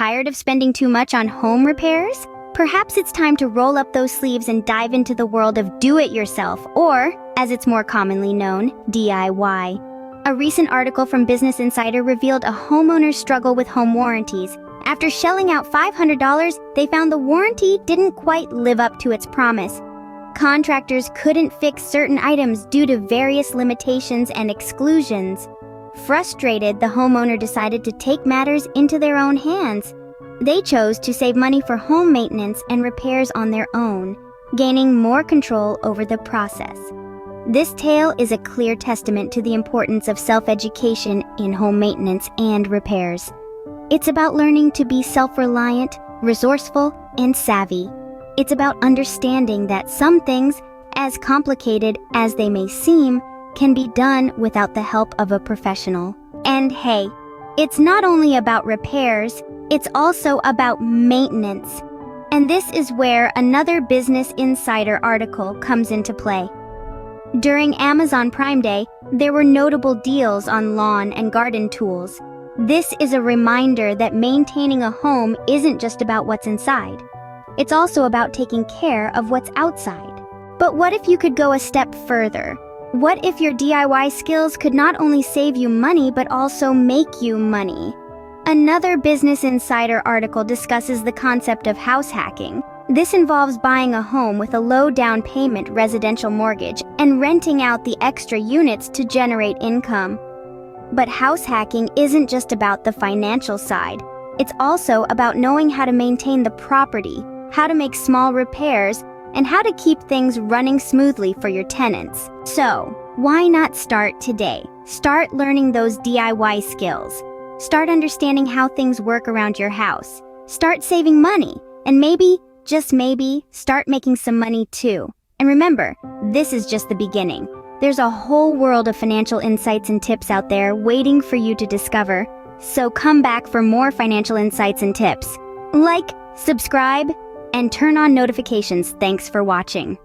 Tired of spending too much on home repairs? Perhaps it's time to roll up those sleeves and dive into the world of do-it-yourself, or, as it's more commonly known, DIY. A recent article from Business Insider revealed a homeowner's struggle with home warranties. After shelling out $500, they found the warranty didn't quite live up to its promise. Contractors couldn't fix certain items due to various limitations and exclusions. Frustrated, the homeowner decided to take matters into their own hands. They chose to save money for home maintenance and repairs on their own, gaining more control over the process. This tale is a clear testament to the importance of self-education in home maintenance and repairs. It's about learning to be self-reliant, resourceful, and savvy. It's about understanding that some things, as complicated as they may seem, can be done without the help of a professional. And hey, it's not only about repairs, it's also about maintenance. And this is where another Business Insider article comes into play. During Amazon Prime Day, there were notable deals on lawn and garden tools. This is a reminder that maintaining a home isn't just about what's inside. It's also about taking care of what's outside. But what if you could go a step further? What if your DIY skills could not only save you money but also make you money? Another Business Insider article discusses the concept of house hacking. This involves buying a home with a low down payment residential mortgage and renting out the extra units to generate income. But house hacking isn't just about the financial side. It's also about knowing how to maintain the property, how to make small repairs, and how to keep things running smoothly for your tenants. So, why not start today? Start learning those DIY skills. Start understanding how things work around your house. Start saving money, and maybe, just maybe, start making some money too. And remember, this is just the beginning. There's a whole world of financial insights and tips out there waiting for you to discover. So come back for more financial insights and tips. Like, subscribe, and turn on notifications. Thanks for watching.